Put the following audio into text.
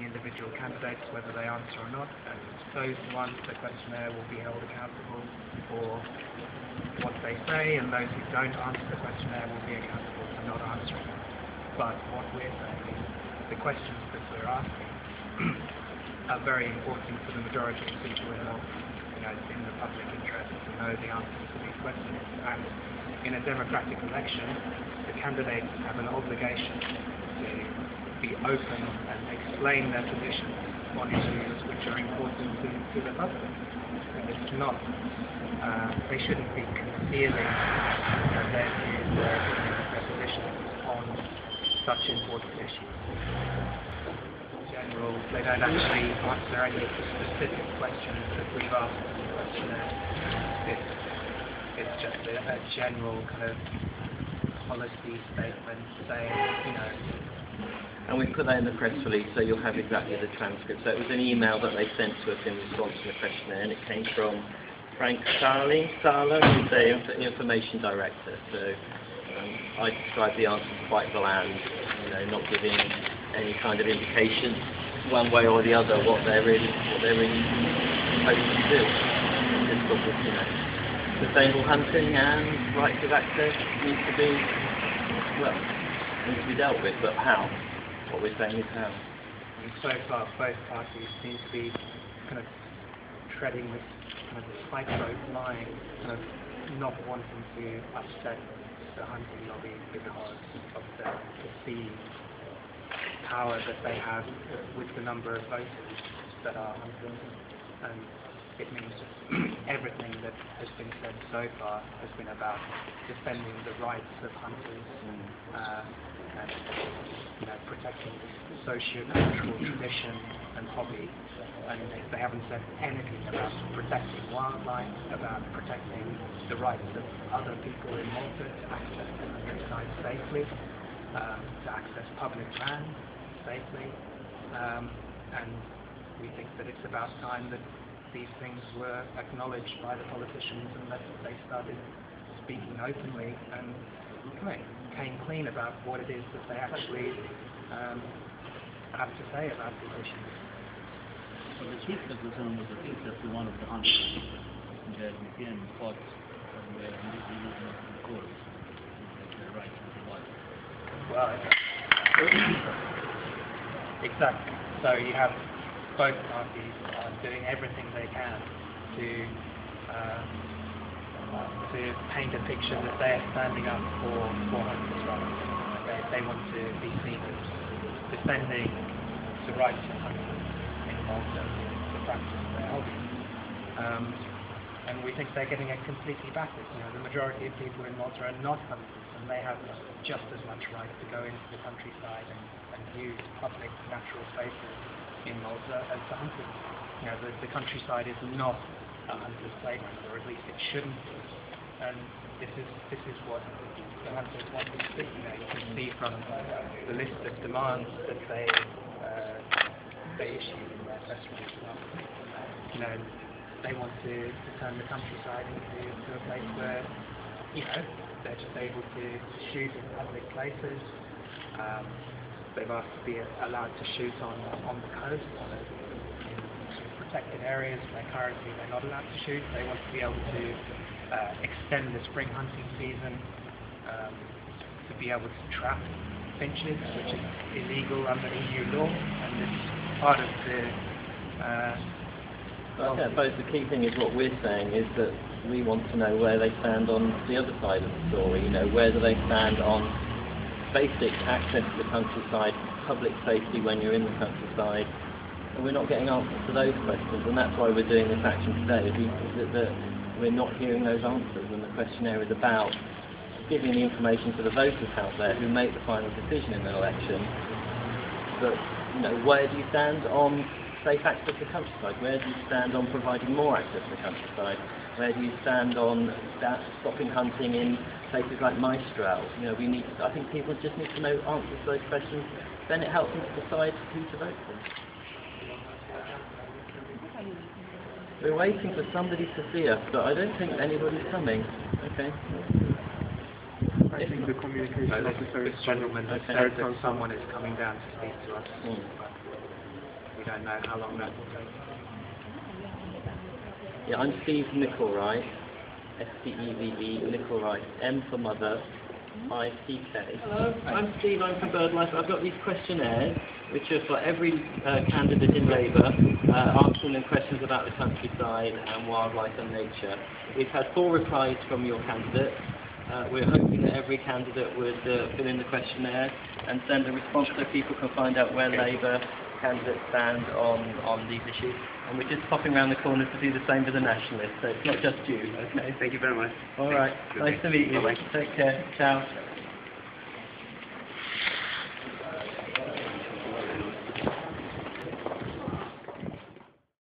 the individual candidates, whether they answer or not, and those who answer the questionnaire will be held accountable for what they say, and those who don't answer the questionnaire will be accountable for not answering it. But what we're saying is the questions that we're asking are very important for the majority of people in Malta. It's in the public interest to know the answers to these questions, and in a democratic election, the candidates have an obligation to be open and explain their positions on issues which are important to the public. And it's not, they shouldn't be concealing their views, their positions on such important issues. In general, they don't actually answer any specific questions that we've asked in the questionnaire. It's just a general kind of policy statement saying, And we put that in the press release, so you'll have exactly the transcript. So it was an email that they sent to us in response to the questionnaire, and it came from Frank Sala, who's the information director. So I described the answers quite bland, not giving any kind of indication one way or the other what they're really supposed to do. Just sort of, sustainable hunting and rights of access needs to be dealt with, but how? What we're saying is how. And so far, both parties seem to be kind of treading this kind of tightrope line, kind of not wanting to upset the hunting lobby because of the perceived power that they have with the number of voters that are hunting. And it means everything that has been said so far has been about defending the rights of hunters and protecting this socio-cultural tradition and hobby. And they haven't said anything about protecting wildlife, about protecting the rights of other people in Malta to access the countryside safely, to access public land safely. And we think that it's about time that these things were acknowledged by the politicians and that they started speaking openly and came clean about what it is that they actually have to say about these issues. So the chief of the zone was a chief of one of the hunters in the European fought from the religion of the court, the right of the life. Well, exactly. So you have both parties are doing everything they can to paint a picture that they are standing up for hunters' rights. They want to be seen as defending the rights of hunters in Malta to practice their hobby. And we think they're getting it completely backwards. The majority of people in Malta are not hunters, and they have just as much right to go into the countryside and use public natural spaces in Malta as the hunters. The countryside is not a hunter's playground, or at least it shouldn't be. And this is what the hunters want to see. You can see from the list of demands that they issued in their press release last week. They want to turn the countryside into a place where they're just able to shoot in public places. They've asked to be allowed to shoot on the coast, in protected areas where currently they're not allowed to shoot. They want to be able to extend the spring hunting season, to be able to trap finches, which is illegal under EU law, and it's part of the... I suppose the key thing is what we're saying is that we want to know where they stand on the other side of the story. Where do they stand on basic access to the countryside, public safety when you're in the countryside, and we're not getting answers to those questions, and that's why we're doing this action today, is that we're not hearing those answers, and the questionnaire is about giving the information to the voters out there who make the final decision in an election. But, where do you stand on safe access to the countryside? Where do you stand on providing more access to the countryside? Where do you stand on stopping hunting in places like Mistral? I think people just need to know answers to those questions. Then it helps them to decide who to vote for. We're waiting for somebody to see us, but I don't think anybody's coming. Okay. I think the communication officer is this gentleman has said that someone is coming down to speak to us. we don't know how long that will take. Yeah, I'm Steve Nickelwright, S-T-E-V-E, Nickelwright, M for mother, I-C-K. Hello, I'm Steve, I'm from BirdLife. I've got these questionnaires, which are for every candidate in Labour, asking them questions about the countryside and wildlife and nature. We've had 4 replies from your candidates. We're hoping that every candidate would fill in the questionnaire and send a response so people can find out where Labour candidates stand on these issues. And we're just popping around the corner to do the same with the Nationalist, so it's not just you, okay? Thank you very much. All right, nice to meet you. Bye-bye. Take care. Ciao.